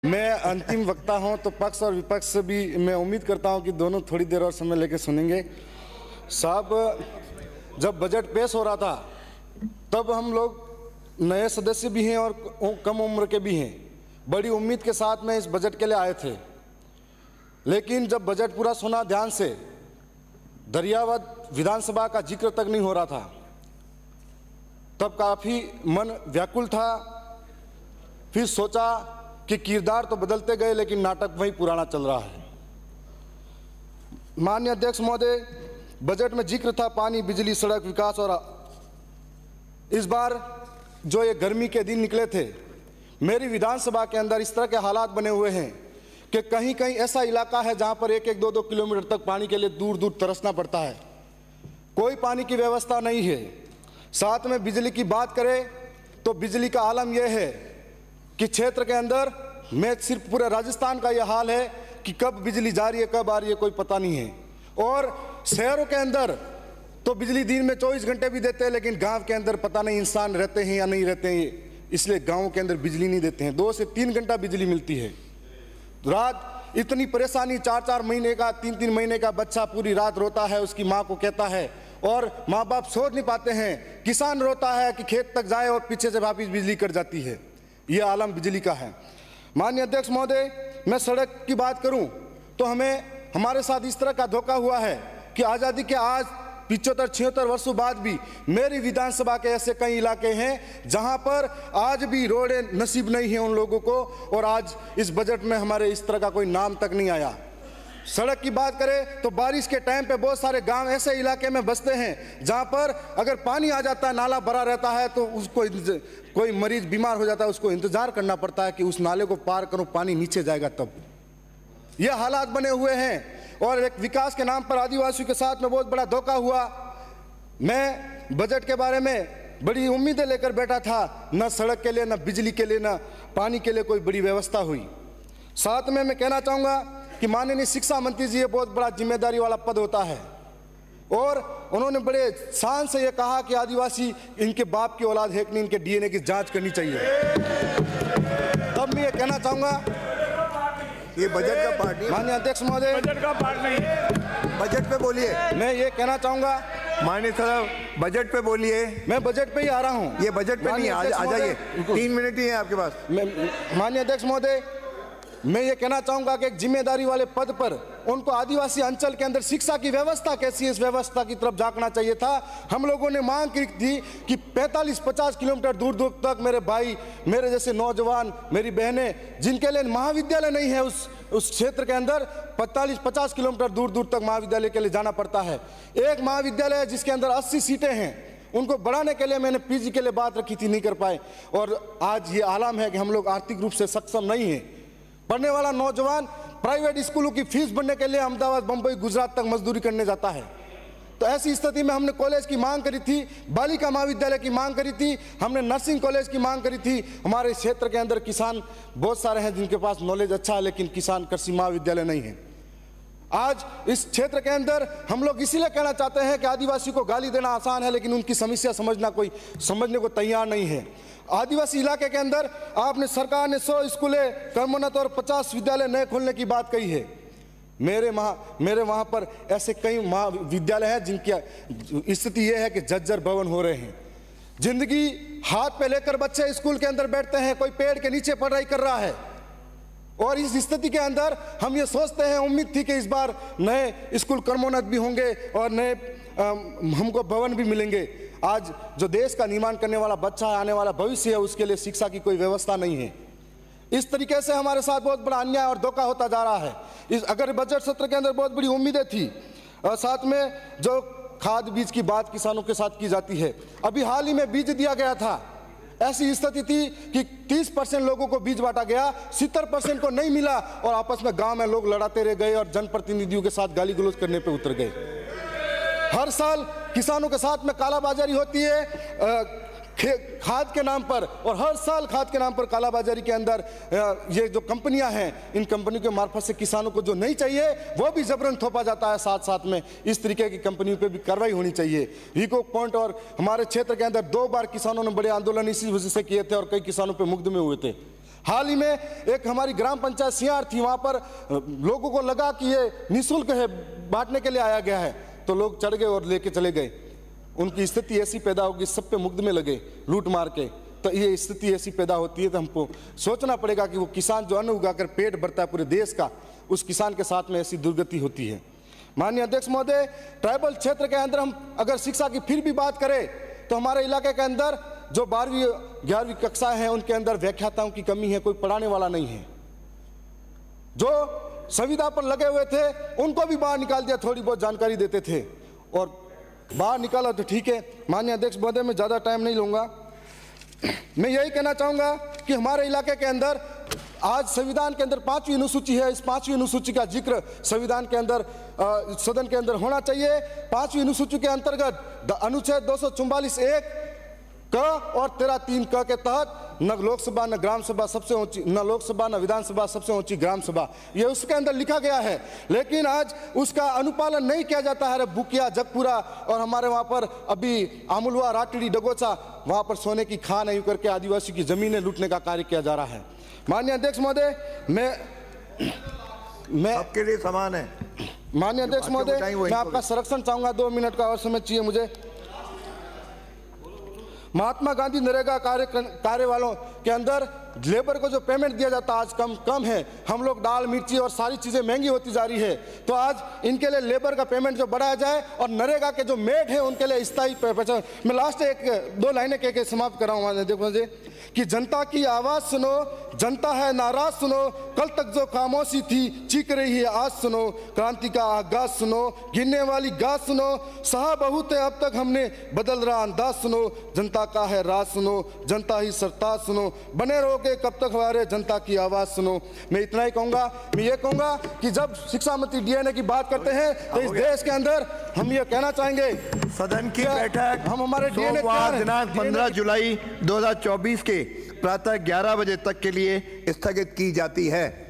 मैं अंतिम वक्ता हूं, तो पक्ष और विपक्ष से भी मैं उम्मीद करता हूं कि दोनों थोड़ी देर और समय लेकर सुनेंगे। साहब, जब बजट पेश हो रहा था तब हम लोग नए सदस्य भी हैं और कम उम्र के भी हैं, बड़ी उम्मीद के साथ में इस बजट के लिए आए थे। लेकिन जब बजट पूरा सुना ध्यान से, दरियावद विधानसभा का जिक्र तक नहीं हो रहा था, तब काफ़ी मन व्याकुल था। फिर सोचा कि किरदार तो बदलते गए लेकिन नाटक वही पुराना चल रहा है। माननीय अध्यक्ष महोदय, बजट में जिक्र था पानी, बिजली, सड़क, विकास, और इस बार जो ये गर्मी के दिन निकले थे, मेरी विधानसभा के अंदर इस तरह के हालात बने हुए हैं कि कहीं कहीं ऐसा इलाका है जहां पर 1-1, 2-2 किलोमीटर तक पानी के लिए दूर दूर तरसना पड़ता है। कोई पानी की व्यवस्था नहीं है। साथ में बिजली की बात करें तो बिजली का आलम यह है कि क्षेत्र के अंदर में सिर्फ पूरे राजस्थान का यह हाल है कि कब बिजली जा रही है, कब आ रही है, कोई पता नहीं है। और शहरों के अंदर तो बिजली दिन में 24 घंटे भी देते हैं, लेकिन गांव के अंदर पता नहीं इंसान रहते हैं या नहीं रहते हैं, इसलिए गांवों के अंदर बिजली नहीं देते हैं। 2 से 3 घंटा बिजली मिलती है। रात इतनी परेशानी, 4-4 महीने का, 3-3 महीने का बच्चा पूरी रात रोता है, उसकी माँ को कहता है, और माँ बाप सोच नहीं पाते हैं। किसान रोता है कि खेत तक जाए और पीछे से वापिस बिजली कट जाती है। यह आलम बिजली का है। माननीय अध्यक्ष महोदय, मैं सड़क की बात करूं तो हमारे साथ इस तरह का धोखा हुआ है कि आज़ादी के आज 75-76 वर्षों बाद भी मेरी विधानसभा के ऐसे कई इलाके हैं जहां पर आज भी रोडें नसीब नहीं है उन लोगों को, और आज इस बजट में हमारे इस तरह का कोई नाम तक नहीं आया। सड़क की बात करें तो बारिश के टाइम पे बहुत सारे गांव ऐसे इलाके में बसते हैं जहां पर अगर पानी आ जाता है, नाला भरा रहता है, तो उसको कोई मरीज बीमार हो जाता है, उसको इंतजार करना पड़ता है कि उस नाले को पार करूं, पानी नीचे जाएगा तब। ये हालात बने हुए हैं। और एक विकास के नाम पर आदिवासियों के साथ में बहुत बड़ा धोखा हुआ। मैं बजट के बारे में बड़ी उम्मीदें लेकर बैठा था, न सड़क के लिए, न बिजली के लिए, न पानी के लिए कोई बड़ी व्यवस्था हुई। साथ में मैं कहना चाहूँगा कि माननीय शिक्षा मंत्री जी, ये बहुत बड़ा जिम्मेदारी वाला पद होता है, और उन्होंने बड़े शान से ये कहा कि आदिवासी इनके बाप की औलाद है कि नहीं, इनके डीएनए की जांच करनी चाहिए। तब मैं ये कहना चाहूँगा, ये बजट का पार्ट नहीं। माननीय अध्यक्ष महोदय, बजट का पार्ट नहीं है। बजट पे बोलिए। मैं ये कहना चाहूँगा, माननीय साहब बजट पे बोलिए। मैं बजट पे ही आ रहा हूँ। ये बजट पे नहीं, आ जाइए, 3 मिनट ही है आपके पास। माननीय अध्यक्ष महोदय, मैं ये कहना चाहूंगा कि एक जिम्मेदारी वाले पद पर उनको आदिवासी अंचल के अंदर शिक्षा की व्यवस्था कैसी है, इस व्यवस्था की तरफ झांकना चाहिए था। हम लोगों ने मांग की थी कि 45-50 किलोमीटर दूर दूर तक मेरे भाई, मेरे जैसे नौजवान, मेरी बहनें जिनके लिए महाविद्यालय नहीं है उस क्षेत्र के अंदर 45-50 किलोमीटर दूर दूर तक महाविद्यालय के लिए जाना पड़ता है। एक महाविद्यालय है जिसके अंदर 80 सीटें हैं, उनको बढ़ाने के लिए मैंने पीजी के लिए बात रखी थी, नहीं कर पाए। और आज ये आलम है कि हम लोग आर्थिक रूप से सक्षम नहीं हैं। पढ़ने वाला नौजवान प्राइवेट स्कूलों की फीस भरने के लिए अहमदाबाद, बंबई, गुजरात तक मजदूरी करने जाता है। तो ऐसी स्थिति में हमने कॉलेज की मांग करी थी, बालिका महाविद्यालय की मांग करी थी, हमने नर्सिंग कॉलेज की मांग करी थी। हमारे क्षेत्र के अंदर किसान बहुत सारे हैं जिनके पास नॉलेज अच्छा है, लेकिन किसान कृषि महाविद्यालय नहीं है। आज इस क्षेत्र के अंदर हम लोग इसीलिए कहना चाहते हैं कि आदिवासी को गाली देना आसान है, लेकिन उनकी समस्या समझने को तैयार नहीं है। आदिवासी इलाके के अंदर आपने, सरकार ने 100 स्कूलें, कर्मोन्नत और 50 विद्यालय नए खोलने की बात कही है। मेरे वहाँ पर ऐसे कई महाविद्यालय हैं जिनकी स्थिति यह है कि जर्जर भवन हो रहे हैं। जिंदगी हाथ पे लेकर बच्चे स्कूल के अंदर बैठते हैं, कोई पेड़ के नीचे पढ़ाई कर रहा है। और इस स्थिति के अंदर हम ये सोचते हैं, उम्मीद थी कि इस बार नए स्कूल कर्मोन्नत भी होंगे और नए हमको भवन भी मिलेंगे। आज जो देश का निर्माण करने वाला बच्चा है, आने वाला भविष्य है, उसके लिए शिक्षा की कोई व्यवस्था नहीं है। इस तरीके से हमारे साथ बहुत बड़ा अन्याय और धोखा होता जा रहा है। अगर बजट सत्र के अंदर बहुत बड़ी उम्मीदें थी, और साथ में जो खाद बीज की बात किसानों के साथ की जाती है, अभी हाल ही में बीज दिया गया था। ऐसी स्थिति थी कि 30% लोगों को बीज बांटा गया, 70% को नहीं मिला, और आपस में गांव में लोग लड़ाते रह गए और जनप्रतिनिधियों के साथ गाली गलौज करने पे उतर गए। हर साल किसानों के साथ में कालाबाजारी होती है खाद के नाम पर, और हर साल खाद के नाम पर कालाबाजारी के अंदर ये जो कंपनियां हैं, इन कंपनियों के मार्फत से किसानों को जो नहीं चाहिए वो भी जबरन थोपा जाता है। साथ साथ में इस तरीके की कंपनियों पे भी कार्रवाई होनी चाहिए। वीको पॉइंट और हमारे क्षेत्र के अंदर 2 बार किसानों ने बड़े आंदोलन इसी वजह से किए थे और कई किसानों पे मुकदमे हुए थे। हाल ही में एक हमारी ग्राम पंचायत सियार थी, वहां पर लोगों को लगा कि ये निःशुल्क है, बांटने के लिए आया गया है, तो लोग चढ़ गए और लेके चले गए। उनकी स्थिति ऐसी पैदा होगी, सब पे मुकदमे लगे लूट मार के। तो ये स्थिति ऐसी पैदा होती है तो हमको सोचना पड़ेगा कि वो किसान जो अन्न उगाकर पेट भरता है पूरे देश का, उस किसान के साथ में ऐसी दुर्गति होती है। माननीय अध्यक्ष महोदय, ट्राइबल क्षेत्र के अंदर हम अगर शिक्षा की फिर भी बात करें तो हमारे इलाके के अंदर जो 12वीं 11वीं कक्षाएं हैं उनके अंदर व्याख्याताओं की कमी है, कोई पढ़ाने वाला नहीं है। जो संविदा पर लगे हुए थे उनको भी बाहर निकाल दिया, थोड़ी बहुत जानकारी देते थे और बाहर निकाला तो ठीक है। माननीय अध्यक्ष महोदय, मैं ज़्यादा टाइम नहीं लूँगा। मैं यही कहना चाहूँगा कि हमारे इलाके के अंदर आज संविधान के अंदर 5वीं अनुसूची है, इस 5वीं अनुसूची का जिक्र संविधान के अंदर सदन के अंदर होना चाहिए। 5वीं अनुसूची के अंतर्गत अनुच्छेद 244(1) क और 13(3) क के तहत न लोकसभा न ग्राम सभा सबसे ऊंची, न लोकसभा न विधानसभा सबसे ऊंची ग्राम सभा, ये उसके अंदर लिखा गया है, लेकिन आज उसका अनुपालन नहीं किया जाता है। बुकिया, जगपुरा और हमारे वहाँ पर अभी आमुलवा, राटड़ी, डगोचा, वहाँ पर सोने की खान है करके आदिवासी की जमीनें लूटने का कार्य किया जा रहा है। माननीय अध्यक्ष महोदय, मैं आपके लिए समान है। माननीय अध्यक्ष महोदय, मैं आपका संरक्षण चाहूंगा, 2 मिनट का और समय चाहिए मुझे। महात्मा गांधी नरेगा कार्य वालों के अंदर लेबर को जो पेमेंट दिया जाता आज कम है। हम लोग दाल, मिर्ची और सारी चीजें महंगी होती जा रही है, तो आज इनके लिए लेबर का पेमेंट जो बढ़ाया जाए और नरेगा के जो मेड है उनके लिए स्थायी पहचान। मैं लास्ट 1-2 लाइनें कह के समाप्त कर रहा हूँ। देखो मुझे कि जनता की आवाज सुनो, जनता है नाराज सुनो, कल तक जो खामोशी थी चीख रही है आज सुनो, क्रांति का आगाज सुनो, गिरने वाली गाज सुनो, सहा बहुत है अब तक हमने बदल रहा अंदाज सुनो, जनता का है राज सुनो, जनता ही सरताज सुनो, बने रहोगे कब तक हमारे जनता की आवाज सुनो। मैं इतना ही कहूंगा। मैं ये कहूंगा कि जब शिक्षा मंत्री डीएनए की बात करते हैं तो इस देश के अंदर हम ये कहना चाहेंगे, सदन की बैठक हम हमारे डीएनए दिनांक 15 जुलाई 2024 के प्रातः 11 बजे तक के लिए स्थगित की जाती है।